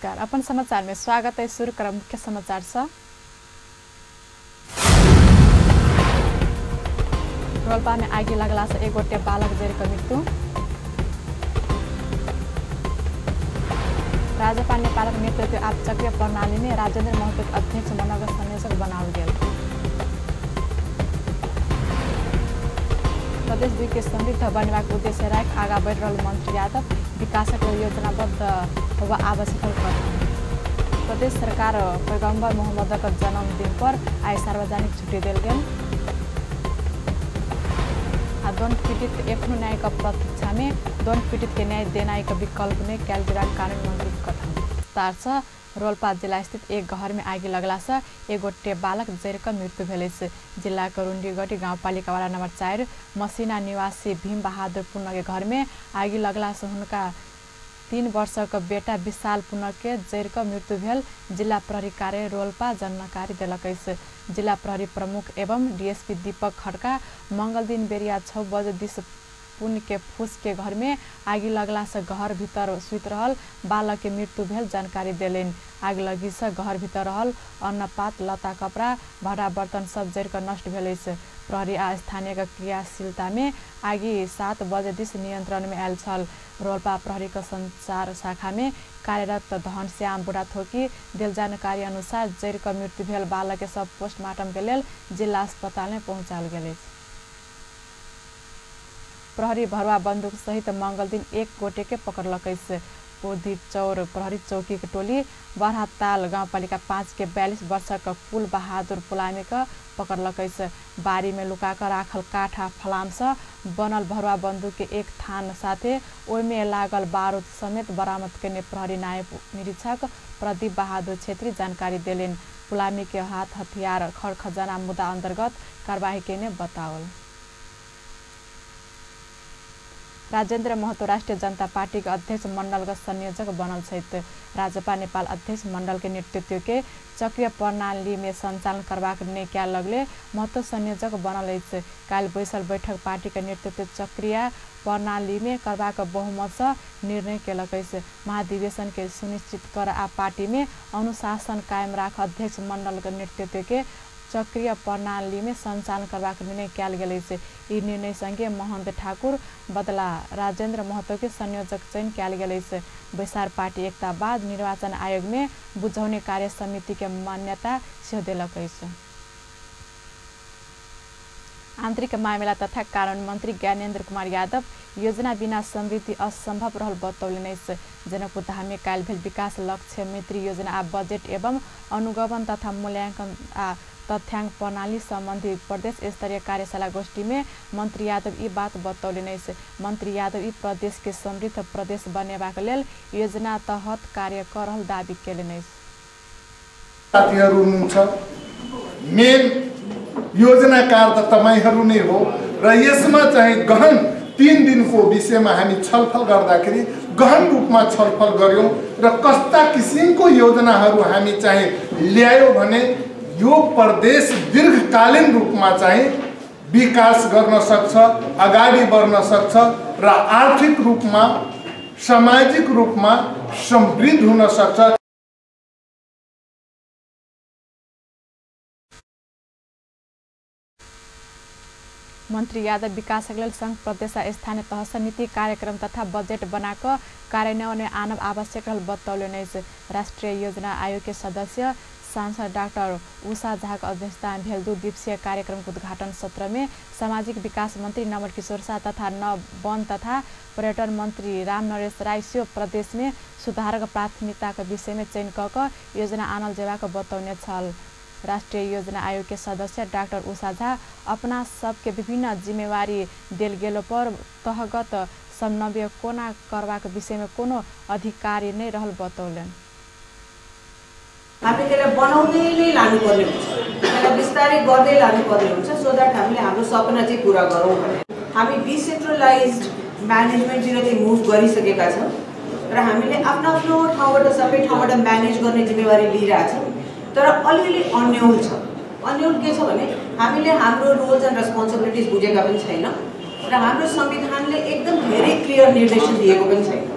नमस्कार। अपन समाचार में स्वागत है। शुरू कर मुख्य समाचार से। रोल्पा में आगी लगला से एक गोटे बालक जरी मृत्यु। राज्यपाल नेपालक नेतृत्व आप चक्रीय प्रणाली में राजेन्द्र महतो अध्यक्ष मनोगत संयोजक बनाओल गेल। प्रदेश 2 के समृद्ध बनेबाक उद्देश्य राख आगा बढ़ रहल मंत्री यादव विकासक योजनाबद्ध होगा आवश्यक कथन। प्रदेश सरकार पैगम्बर मोहम्मदक जन्मदिन पर आज सार्वजनिक छुट्टी दिल गेल। द्वंद्व पीड़ित एखनो न्यायिक प्रतीक्षा में द्वंद्व पीड़ित के न्याय देनाई का विकल्प में कैलगेबाक कानून मंत्री कथन। तार रोल्पा जिला स्थित एक घर में आगी लगला से एक गोटे बालक जरिक मृत्यु भेल। जिला के रुंडीगढ़ी गाउँपालिका वाला नंबर 4 मसीना निवासी भीम बहादुर पुन के घर में आगी लगला से उनका 3 वर्षक बेटा विशाल पुन के जरिक मृत्यु भेल। जिला प्रहरी कार्य रोल्पा जानकारी दिलक। जिला प्रहरी प्रमुख एवं डीएसपी दीपक खड्का मंगल दिन बेरिया 6 बजे दिस पुन के फूस के घर में आगी लगला से घर भीतर सुत रहल बालक के मृत्यु भेल जानकारी दिलेन। आग लगी से घर भीतर रहल अन्नपात लता कपड़ा भाड़ा बर्तन सब जरिक नष्ट भेल। प्रहरी आ स्थानीय क्रियाशीलता में आगी 7 बजे दिस नियंत्रण में आयल छल। रोल्पा प्रहरी का संचार शाखा में कार्यरत धनश्याम बुढ़ाथोकी दिल जानकारी अनुसार जरिक मृत्यु भेल बालक के सब पोस्टमार्टम के लेल जिला अस्पताल में पहुंचाल गेल। प्रहरी भरुआ बंदूक सहित मंगल दिन एक गोटे के पकड़लक। पोधी चौर प्रहरी चौकी के टोली बरहाताल गाउँपालिका 5 के 42 वर्षक कुल बहादुर पुलामी का पकड़लक। बारी में लुकाकर राखल काठा फलाम से बनल भरुआ बंदूक के एक थान साथे ओइमे लागल बारूद समेत बरामद करने प्रहरी नायब निरीक्षक प्रदीप बहादुर छेत्री जानकारी दिलेन। पुलामी के हाथ हथियार खड़ खजाना मुद्दा अंतर्गत कार्यवाही करने बतावल। राजेन्द्र महतो राष्ट्रिय जनता पार्टी के अध्यक्ष मंडल संयोजक बनल छथि। राज्यपाल नेपाल अध्यक्ष मंडल के नेतृत्व के चक्रीय प्रणाली में संचालन करबाक निर्णय क्या लगले महतो संयोजक बनल अछि। काल बैसल बैठक पार्टी के नेतृत्व चक्रीय प्रणाली में करबाक बहुमत से निर्णय केलक। महाधिवेशन के सुनिश्चित कर आ पार्टी में अनुशासन कायम राख अध्यक्ष मंडल के नेतृत्व के चक्रीय प्रणाली में संचालन करबाक निर्णय कयल गेल। ई निर्णय संगे महंत ठाकुर बदला राजेन्द्र महतो के संयोजक चयन कयल गेल। बैसार पार्टी एकता बाद निर्वाचन आयोग में बुझाउने कार्य समिति के मान्यता सेहो देलक। आंतरिक मामला तथा कानून मंत्री ज्ञानेन्द्र कुमार यादव योजना बिना समृद्धि असंभव रहल बतौलनि। जनकपुर धाम में काल भेल विकास लक्ष्य मैत्री योजना आ बजेट एवं अनुगमन तथा मूल्यांकन आ तथ्यांक प्रणाली संबंधी प्रदेश स्तरीय कार्यशाला गोष्ठी में मंत्री यादव ई बात बतौलनि। मंत्री यादव ई प्रदेश के समृद्ध प्रदेश बनेबाक लेल योजना तहत कार्य कर रहल दावी केलनि। साथीहरु हुनुहुन्छ मेन योजनाकार त तपाईहरु नै हो र यसमा चाहिँ गहन 3 दिनको विषयमा हामी छलफल गर्दाखेरि गहन रूपमा छलफल गर्यौं र कस्ता किसिमको योजनाहरु हामी चाहिँ ल्यायो भने यो प्रदेश दीर्घकालीन रूपमा चाहिँ विकास गर्न सक्छ, अगाडि बढ्न सक्छ र आर्थिक रूपमा सामाजिक रूपमा समृद्ध हुन सक्छ। मंत्री यादव विकास के लेल संघ प्रदेश आ स्थानीय तह से नीति कार्यक्रम तथा बजेट बनाकर कार्यान्वयन में आनब आवश्यक रहल बतौलनि। राष्ट्रीय योजना आयोग के सदस्य सांसद डाक्टर उषा झा के अध्यक्षता में भेल 2 दिवसीय कार्यक्रम के उद्घाटन सत्र में सामाजिक विकास मंत्री नवल किशोर शाह तथा वन तथा पर्यटन मंत्री राम नरेश राय सेहो प्रदेश में सुधारक प्राथमिकता के विषय में चयन क योजना आनल जेबाक बतौने छल। राष्ट्रीय योजना आयोग के सदस्य डॉक्टर उषा झा अपना सबके विभिन्न जिम्मेवारी देल गेलो पर तहगत समन्वय कोना करबाक विषय में कोनो अधिकारी नै रहल बतौलन। हामी त्यसलाई बनाउँदै नै लानुपर्ने हुन्छ, त्यसलाई विस्तारै गर्दै लानुपर्ने हुन्छ सो दैट हामीले हाम्रो सपना चाहिँ पूरा गरौँ भने। हामी डिसेन्ट्रलाइज्ड म्यानेजमेन्टतिर चाहिँ मुभ गरिसकेका छौँ र हामीले आफ्नो आफ्नो ठाउँबाट सबै ठाउँबाट म्यानेज गर्ने जिम्मेवारी लिइरहेछौँ। तर अलिअलि अन्यल छ। अन्यल के छ भने हामीले हाम्रो रोल्स एन्ड रेस्पोन्सिबिलिटिज बुझेका पनि छैन र हाम्रो संविधानले एकदम धेरै क्लियर निर्देशन दिएको पनि छैन।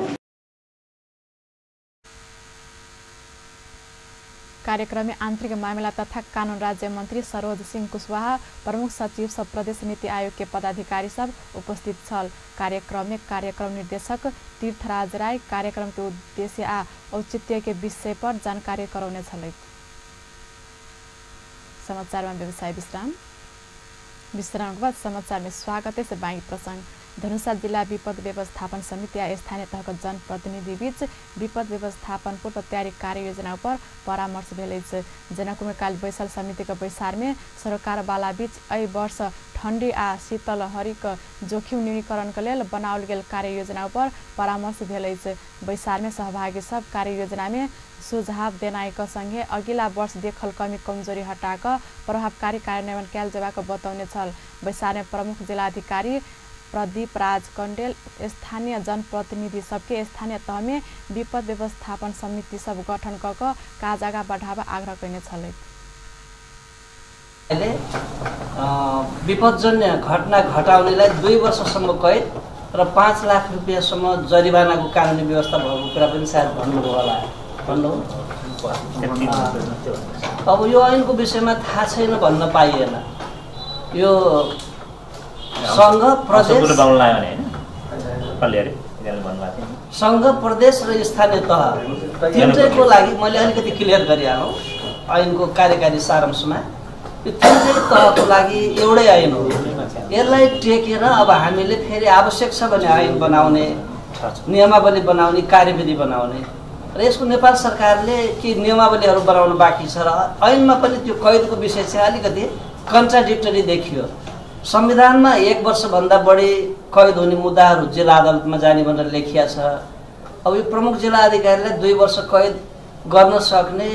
कार्यक्रम में आंतरिक मामला तथा कानून राज्य मंत्री सरोज सिंह कुशवाहा, प्रमुख सचिव सब, प्रदेश नीति आयोग के पदाधिकारी सब उपस्थित छल। कार्यक्रम में कार्यक्रम निर्देशक तीर्थराज राय कार्यक्रम के उद्देश्य आ औचित्य के विषय पर जानकारी कराउने छले। समाचार में व्यवसाय विश्राम के बाद समाचार में स्वागत है। बाँकी प्रसंग धनुषा जिल्ला विपद व्यवस्थापन समिति या स्थानीय तहका जनप्रतिनिधि बीच विपद व्यवस्थापन पूर्व तैयारी कार्ययोजना पर परामर्श भेल। जनकुमारकाली बैसल समिति के बैसार में सरकार वाला बीच एहि वर्ष ठंडी आ शीतलहरी के जोखिम न्यूनीकरण के लेल बनाओल गेल कार्ययोजना पर परामर्श भेल। बैसार में सहभागी सब कार्ययोजना में सुझाव देनाइ के संगे अगिला वर्ष देखल कमी कमजोरी हटाकर प्रभावकारी कार्यान्वयन कैल जेबाक बताउने छल। बैसार में प्रमुख जिलाधिकारी प्रदीप राज कण्डेल स्थानीय जनप्रतिनिधि सबके स्थानीय तह में विपद व्यवस्थापन समिति सब गठन कऽ काज आगा बढ़ावा आग्रह कयने छले। विपदजन्य घटना घटाउनेलाई 2 वर्षसम्म कैद र 5 लाख रुपैयाँसम्म जरिवानाको कानुनी व्यवस्था भएको कुरा पनि सायद भन्नुभयो होला। अब यो ऐनको विषयमा थाहा छैन भन्न पाइएन। यो संघ प्रदेश र स्थानीय तह तिनटैको लागि मैले अलिकति क्लियर गरिहालौँ। ऐनको कार्यकारी सारांशमा यो तिनटै तहको लागि एउटै ऐन हो। यसलाई टेकेर अब हामीले फेरि आवश्यक छ भने ऐन बनाउने, नियमावली बनाउने, कार्यविधि बनाउने र यसको नेपाल सरकारले के नियमावलीहरू बनाउनु बाँकी छ र ऐनमा पनि त्यो कैदको विषय चाहिँ अलिकति कन्ट्राडिक्टरी देखियो। संविधानमा 1 वर्षभन्दा बढी कैद हुने मुद्दाहरू जिल्ला अदालतमा जाने भनेर लेखिया छ। अब यो प्रमुख जिल्ला अधिकारीलाई 2 वर्ष कैद गर्न सक्ने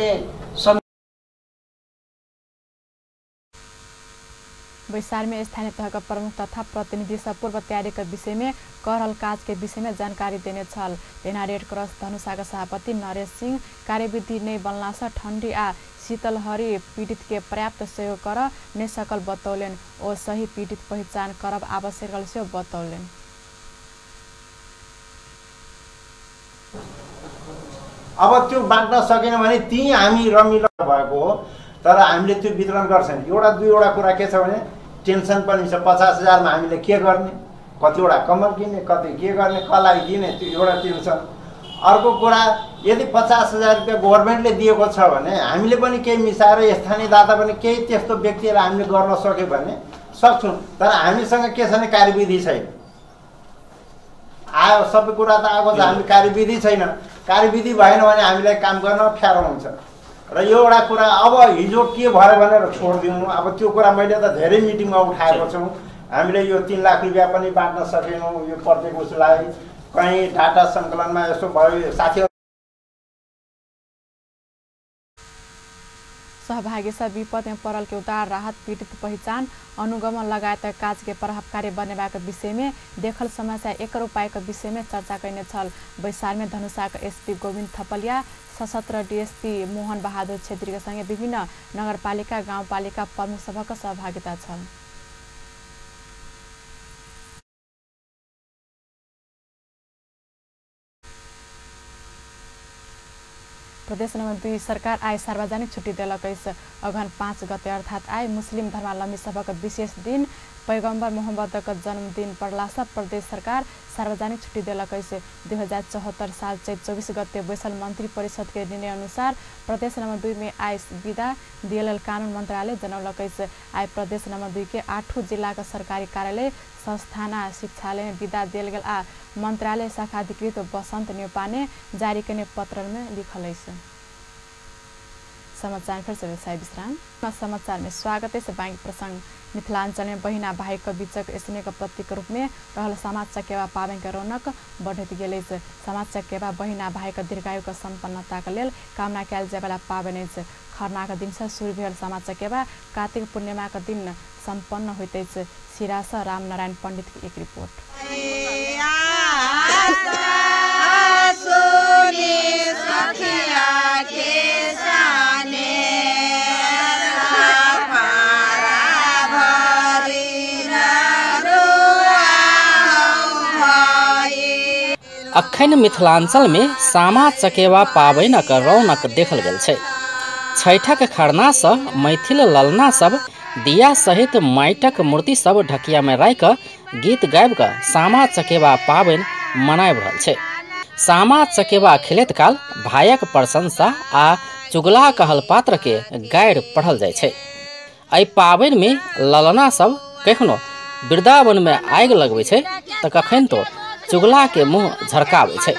बैसार में स्थानीय तह का प्रमुख तथा प्रतिनिधि सब पूर्व तैयारी के विषय में करहल काज के विषय में जानकारी देने छल। लेना रेड क्रॉस धनुषा का सभापति नरेश सिंह कार्यविधि नहीं बनला से ठंडी आ शीतलहरी पीड़ित के पर्याप्त सहयोग कर नहीं सकल बतौलेन और सही पीड़ित पहचान करब आवश्यक से बतौलेन। अब त्यो बाँड्न सकेन भने ती हामी रमिलो भएको हो, तर हामीले त्यो वितरण गर्छौं। एउटा दुईवटा कुरा के छ भने टेन्सन पनि छ। 50,000 मा हामीले के गर्ने, कतिवटा कम्बल किन्ने, कति के गर्ने, कसलाई दिने, त्यो एउटा टेन्सन। अर्को कुरा यदि 50,000 रुपैयाँ गभर्नमेन्टले दिएको छ भने हामीले पनि केही मिसाएर स्थानीय दाता पनि केही त्यस्तो व्यक्तिले हामीले गर्न सक्यो भने सक्छौं। तर हामीसँग के छ भने कार्यविधि छैन। आयो सबै कुरा त आएको छ, हामी कार्यविधि छैन। कार्यविधि भएन भने हामीलाई काम गर्न अप्ठ्यारो हुन्छ। र यो एउटा कुरा अब हिजो के भयो भनेर छोडिदिनु। अब त्यो कुरा मैले त धेरै मिटिङमा उठाएको छु। हामीले यो 3 लाख रुपैयाँ पनि बाँड्न सकेनौँ। यो प्रत्येक उसलाई कहीं डाटा संकलनमा यसो भयो। साथीहरु सहभागी सब विपद में पड़ल के उद्धार, राहत, पीड़ित पहचान, अनुगमन लगायत काज के प्रभावकारी बनेबा के विषय में देखल समस्या एकर उपाय के विषय में चर्चा करने छल। बैसार में धनुषा के एसपी गोविंद थपलिया, सशस्त्र डीएसपी मोहन बहादुर छेत्री के संगे विभिन्न नगरपालिका गाउँपालिका प्रमुख सभा का सहभागिता छल। प्रदेश नंबर 2 सरकार आय सार्वजनिक छुट्टी दिलक। अगहन 5 गते अर्थात आय मुस्लिम धर्मावलम्बी सभा का विशेष दिन पैगम्बर मोहम्मद का जन्मदिन पड़ला से प्रदेश सरकार सार्वजनिक छुट्टी दिलक। 2074 साल चैत 24 गते बैसल मंत्री परिषद के निर्णय अनुसार प्रदेश नंबर 2 में आय विदा दियल कानून मंत्रालय जनौलक। आय प्रदेश नंबर 2 के 8 जिला का सरकारी कार्यालय संस्थाना शिक्षालय में विदा दियल गेल आ मंत्रालय शाखा अधिकृत बसंत न्योपा ने जारी करने पत्र में लिखल। समाचार फिर से व्यवसाय विश्राम। समाचार में स्वागत है। बाँकी प्रसंग मिथिलांचल में बहिना भाई के बीचक स्नेह के प्रतीक रूप में रहल समाज चकेवा पाबन के रौनक बढ़त गेल। समाज चकेवा बहिना भाई के दीर्घायु के संपन्नता के लेल कामना कयल जाय वाला पाबन अछि। खरना के दिन से शुरू भेल समाज चकेवा कार्तिक पूर्णिमा के दिन संपन्न होइत अछि। सिरास रामनारायण पंडित की एक रिपोर्ट। अखन मिथिलांचल में सामा चकेवा पाबनि का रौनक देखल गेल छै। छैठक खरना सँ मैथिल ललना सब दिया सहित माटिक मूर्ति सब ढकिया में राख गीत गाबि कऽ सामा चकेबा पाबनि मनाबि रहल छै। सामा चकेबा खेलैत काल भायक प्रशंसा आ चुगला कहल पात्र के गारि पढ़ल जाइ छै। एहि पाबनि में ललना सब कखनो वृंदावन में आगि लगबै छै तऽ कखन तो चुगला के मुँह झरकाबै छै।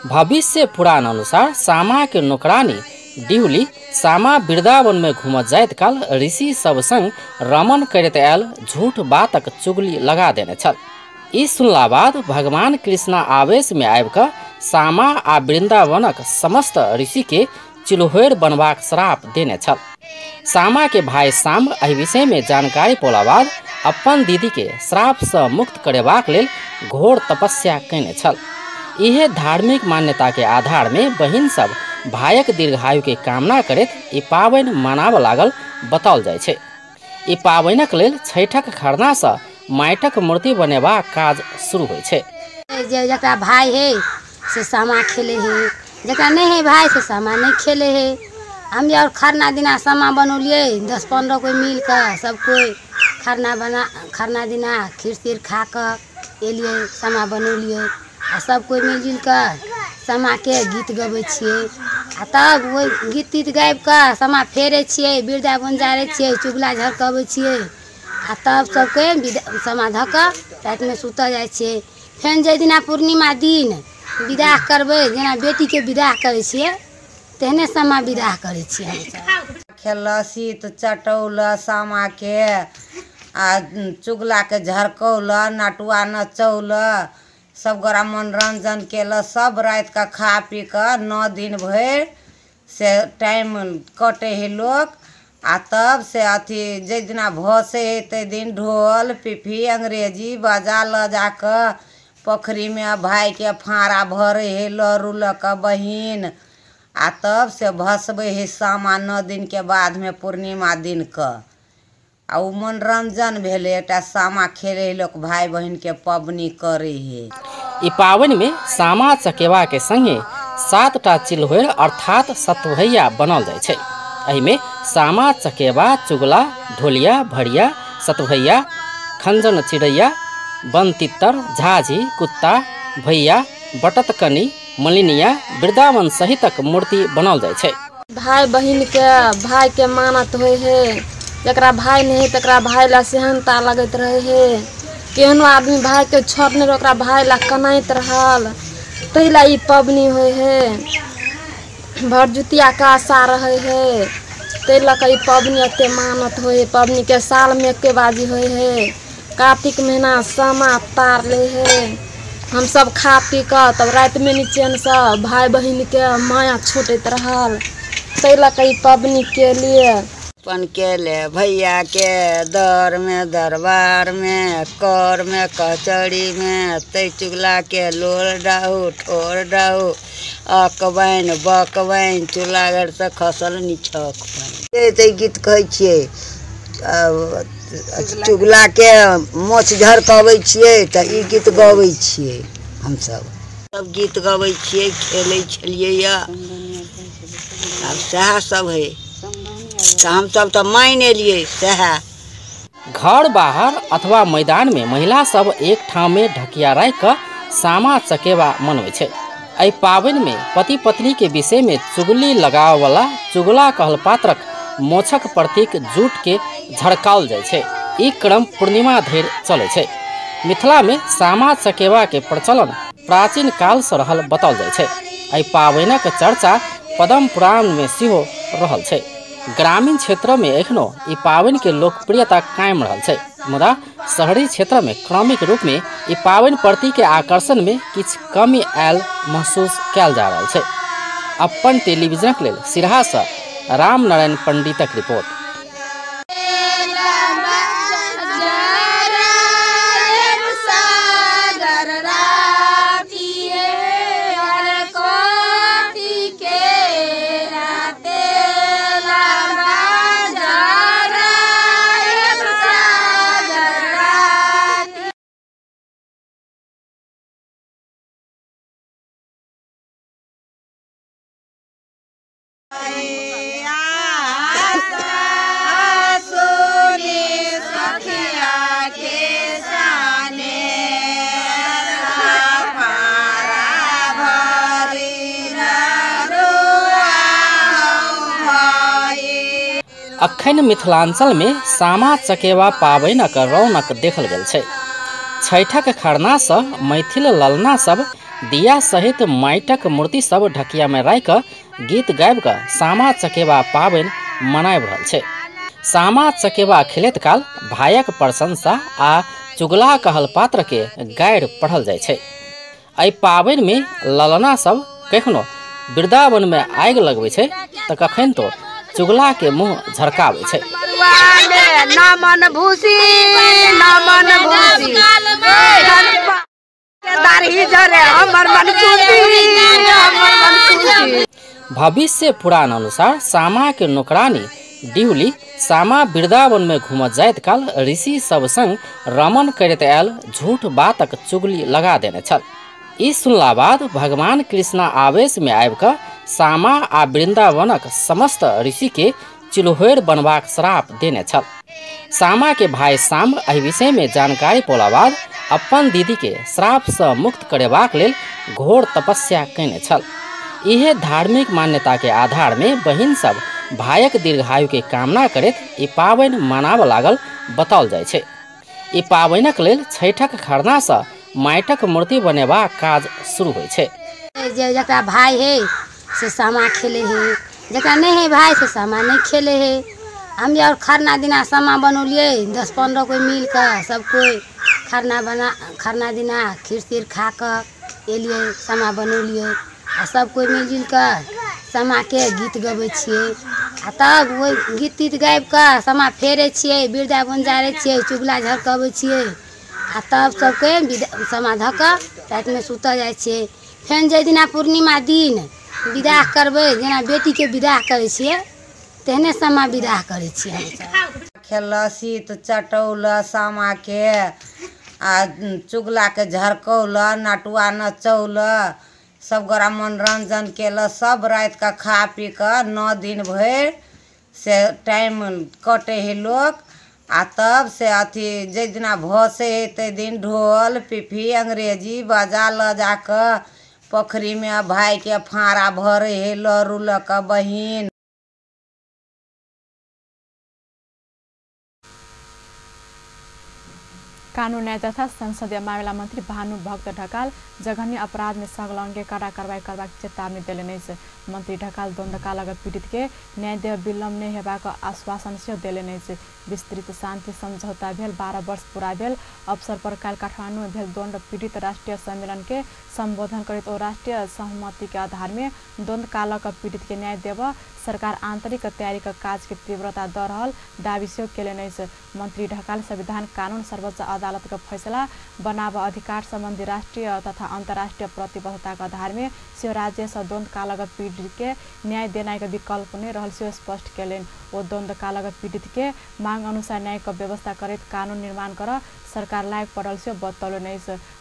भविष्य पुराण अनुसार सामा के नौकरानी डिहुली सामा वृंदावन में घूमत जाइत काल ऋषि सब संग रमन करैत आयल झूठ बातक चुगली लगा देने छल। ई सुनला बाद भगवान कृष्ण आवेश में आबि कऽ सामा आ वृंदावनक समस्त ऋषि के चिल्होर बनबाक श्राप देने छल। सामा के भाई साम्ब एहि विषय में जानकारी पौला बाद अपन दीदी के श्राप से मुक्त करेबाक लेल घोर तपस्या कयने छल। इहे धार्मिक मान्यता के आधार में बहिन सब भाइक दीर्घायु के कामना करैत ई पाबनि मनाबऽ लागल बताओल जाइ छै। ई पाबनिक लेल छैठक खरना सँ माटिक मूर्ति बनेबाक काज शुरू होइ छै। जकरा भाई है से सामा खेले है, जकरा नहीं है भाई से सामा नहीं खेले है। हम और खरना दिना सामा बनौलिए 10-15 कोई मिल कर सब कोई खरना दिना खीर तीर खा कर एलिए सामा बनौलिए आ सब कोई मिलजुल कर सामा के गीत गबै छियै। आ तब वो गीत तीत गाबि कऽ सामा फेरै छियै, वृंदावन जारै छियै, चुगला झरकबै छियै। आ तब सबके सामा धऽ कऽ रातिमे सुतऽ जाइ छियै। फेन जाहि दिना पूर्णिमा दिन विदाह करबै, जेना बेटीके विदाह करै छियै तेहने सामा विदाह करै छियै हमसब। खेलऽ शीत चटौलऽ सामा के आ चुगला के झरकौलऽ, नटुआ नचौलऽ, सब गोरा मनोरंजन केलऽ। सब रात का खा पी कर 9 दिन भर से टाइम कटे है लोग। आ तब से अथी जे दिना भसे है ते दिन ढोल पिपी अंग्रेजी बाजा ल जाकर पोखरी में भाई के फाड़ा भरे है लरू लक बहिन। आ तब से भसबे है सामा 9 दिन के बाद में पूर्णिमा दिन क। आ उ मनोरंजन भेले, एकटा सामा खेले लोग भाई बहन के पबनी करे है। ई पाबनि में सामा चकेबा के संगे 7टा चिल्होर अर्थात सतभैया बनल जाइ छै। एहि में सामा चकेबा चुगला ढोलिया भड़िया सतभैया खंजन चिड़ैया बन तितर झाझी कुत्ता भैया बटतकनी मलिनिया वृंदावन सहितक मूर्ति बनल जाइ छै। भाई बहन के भाई के मानत होय है, जकरा भाई नहीं तकरा भाई ला सेहनता लगत रहे है। केहनो आदमी भाई के छोड़ने ओकरा भाई ला कनाइत रहल, तै ला ई पबनी होय है। भरजुतिया का आशा रहे है, तै ला ई पबनी एते मानत होय है। पबनी के साल में एके बाजी होय है। कार्तिक महीना सामा तार ले है। हम सब खा पी कर तब रात में नीचे से भाई बहन के माया छूटत रहल, तै ला ई पबनी के लिए अपन केले भैया के दर में दरबार में कर में कचौड़ी में तै चुगला के लोर डाहू ठोर डाहू अकबैन बकबैन चूल्हा घर से खसल निछक ते गीत कहै छियै। चुगला के मोछ झरकबै छियै तऽ ई गीत गबै छियै। हमसब सब गीत गबै छियै, खेलै छलियै या। अब सएह सब है तो हम सब तो मान एलिए सह। घर बाहर अथवा मैदान में महिला सब एक ठाम में ढकिया राखि कऽ सामा चकेबा मनबै छै। एहि पाबनि में पति पत्नी के विषय में चुगली लगाव वाला चुगला कहल पात्रक मोछक प्रतीक जूट के झड़काओल जाइ छै। ई क्रम पूर्णिमा धरि चलै छै। मिथिला में सामा चकेबा के प्रचलन प्राचीन काल से रहल बताओल जाइ छै। एहि पाबनिक चर्चा पद्म पुराण में सेहो रहल छै। ग्रामीण क्षेत्र में एखनो ई पाबनि के लोकप्रियता कायम रहल छै, मुदा शहरी क्षेत्र में क्रमिक रूप में ई पाबनि प्रति के आकर्षण में किछ कमी आयल महसूस कयल जा रहल छै। अपन टेलीविजनक लेल सिरहा से राम नारायण पंडितक रिपोर्ट। अखन मिथिलांचल में सामा चकेवा पाबनिक रौनक देखल गेल छै। छठक खरना से मैथिल ललना सब दिया सहित माटिक मूर्ति सब ढकिया में राखि कऽ गीत गाबि कऽ सामा चकेवा पाबनि मनाबि रहल छै। सामा चकेवा खेलैत काल भायक प्रशंसा आ चुगला कहल पात्र के गारि पढ़ल जाइ छै। एहि पाबनि में ललना सब कखनो वृंदावन में आगि लगबै छै तऽ कखन तो चुगला के मुँह झरकावे छै। भविष्य पुराण अनुसार सामा के नौकरानी डिहुली सामा वृंदावन में घूमत जाइत काल ऋषि सब संग रमन करैत आयल झूठ बातक चुगली लगा देने छल। ई सुनला बाद भगवान कृष्ण आवेश में आबि कऽ सामा आ वृंदावनक समस्त ऋषि के चिल्होर बनबाक श्राप देने छल। सामा के भाई साम एहि विषय में जानकारी पौला बाद अपन दीदी के श्राप से मुक्त करेबाक लेल घोर तपस्या कयने छल। इहे धार्मिक मान्यता के आधार में बहिन सब भाइक दीर्घायु के कामना करैत ई पाबनि मनाब लागल बताओल जाइ छै। ई पाबनिक लेल छठक खरना से माटिक मूर्ति बनेबाक काज शुरू होइ छै। जकरा भाई है से सामा खेले है, जकरा नहीं है भाई से सामा नहीं खेले है। हम और खरना दिना सामा बनौलिए 10-15 कोई मिल कर सब कोई खरना दिना खीर तीर खा कर एलिए सामा बनौलिए आ सब कोई मिलजुल कर सामा के गीत गबै छियै। आ तब वही गीत तीत गाबि कर सामा फेरे छियै, वृंदावन जारे छियै, चुगला झरकबै छियै। आ तब सबके सामा धऽ कऽ राति में सुतऽ जाइ छियै। फेन जे दिना पूर्णिमा दिन विदाह करबै, जेना बेटी के विदाह करै छियै तेहने सामा विदाह करै छियै। खेल शीत चटौल सामा के आ चुगला के झरकौल, नटुआ नचौल, सब गोरा मनोरंजन केल। सब रात का खा पी कर 9 दिन भर से टाइम कटे है लोग। आ तब से अथी जे दिना भसे है ते दिन ढोल पिपी अंग्रेजी बाजा ल जाकर पोखरी में भाई के फाड़ा भरे है लरू ल का बहिन। कानून न्याय तथा संसदीय मामला मंत्री भानुभक्त ढकाल जघन्य अपराध में संलग्न कड़ा कार्रवाई करबाक चेतावनी देलनि। मंत्री ढकाल द्वंद्वका लगत पीड़ित के न्याय देव विलम्ब नहीं हेबाक आश्वासन से देलनि। विस्तृत शांति समझौता भेल 12 वर्ष पूरा भेल अवसर पर काल काठमांडू में भेल द्वंद्व पीड़ित राष्ट्रीय सम्मेलन के संबोधन करते ओ राष्ट्रीय सहमति के आधार में द्वंद्व कालक पीड़ित के न्याय देव सरकार आंतरिक तैयारी का काज के तीव्रता दऽ रहल दावी सेहो केलनि। मंत्री ढकाल संविधान कानून सर्वोच्च अदालत का फैसला बनाब अधिकार संबंधी राष्ट्रीय तथा अंतर्राष्ट्रीय प्रतिबद्धता के आधार में से राज्य से द्वंद्व कालगत पीड़ित के न्याय देना के विकल्प नहीं रहल से स्पष्ट केलनि। ओ द्वंद्व कालगत पीड़ित के मांग अनुसार न्याय का व्यवस्था करैत कानून निर्माण कर सरकार लायक पड़ल से बतौलनि।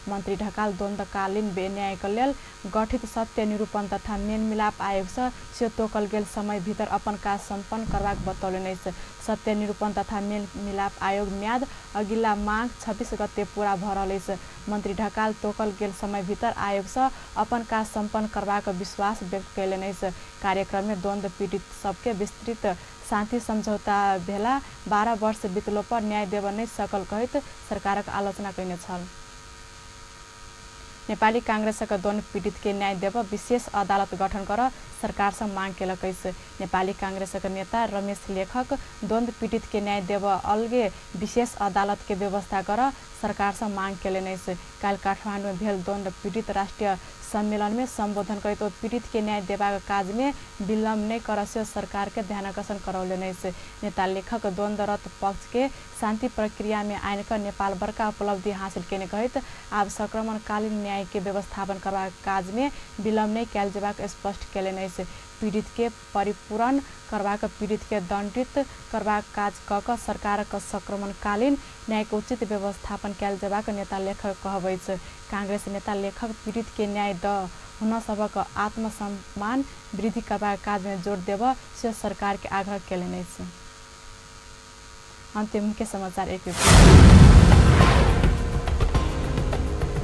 मंत्री ढकाल द्वंद्वकालीन न्याय के लेल गठित सत्य निरूपण तथा मेल मिलाप आयोग से तोकल गेल समय भीतर अपन काज संपन्न करबाक बतौलनि। सत्य निरूपण तथा मेल मिलाप आयोग म्याद अगिला माघ 26 गते पूरा भ रहल अछि। मंत्री ढकाल तोकल गेल समय भीतर आयोग से अपन काज संपन्न करबाक विश्वास व्यक्त कयलनि। कार्यक्रम में द्वंद्व पीड़ित सबके विस्तृत शांति समझौता भेला 12 वर्ष बीतलो पर न्याय देब नहीं सकल कहैत सरकारक आलोचना कयने छल। नेपाली कांग्रेसक द्वंद्व पीड़ित के न्याय देब विशेष अदालत गठन कर सरकार से मांग केलक। नेपाली कांग्रेसक नेता रमेश लेखक द्वंद्व पीड़ित के न्याय देब अलगे विशेष अदालत के व्यवस्था कर सरकार से मांग केलनि। काल काठमांडू में भेल द्वंद्व पीड़ित राष्ट्रीय सम्मेलन में संबोधन करते तो पीड़ित के न्याय देबाक काज में विलम्ब नहीं कर से सरकार के ध्यानाकर्षण करौलनि। नेता लेखक द्वंद्वरत पक्ष के शांति प्रक्रिया में आने का नेपाल बड़का उपलब्धि हासिल केने कहत आब संक्रमणकालीन न्याय न्याय के व्यवस्थापन करवा काज में विलम्ब नहीं कैल जेबाक स्पष्ट कैले नहीं से पीड़ित के परिपूरण करवा पीड़ित के दंडित करवा काज क सरकार संक्रमणकालीन न्याय के उचित व्यवस्थापन कैल जेबाक नेता लेखक कहबै छ। कांग्रेस नेता लेखक पीड़ित के न्याय द हुन सबक आत्मसम्मान वृद्धि करवा काज में जोड़ देव से सरकार के आग्रह कैले नहीं छ। अंतिम के समाचार एक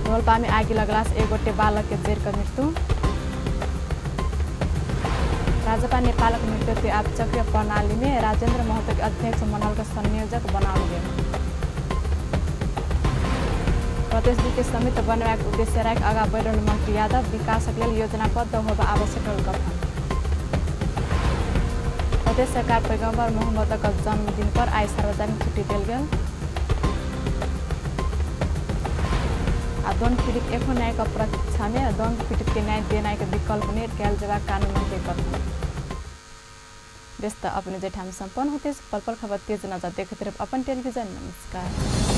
रोल्पा में आगी लगला से एगोटे बालक के जेर कर मृत्यु। राजपा नेपाल मृत्यु आपचक्र प्रणाली में राजेंद्र महतो के अध्यक्ष मंडल का संयोजक बनाओ गया। प्रदेश के समित बनवा के उद्देश्य राख आगा बढ़ रहल मंत्री यादव विकास के लिए योजनाबद्ध होबा आवश्यक गठन। प्रदेश सरकार पैगंबर मोहम्मद का जन्मदिन पर आज सार्वजनिक छुट्टी दिल गया। दंड पीड़ित एक न्याय का प्रतीक्षा में दंड पीड़ित के न्याय देना के विकल्प ने कैल जवाब कानून मंत्री कथन। व्यस्त अपने जेठाम संपन्न होते पल पल खबर तेज नजर देखते रहे अपन टेलीविजन। नमस्कार।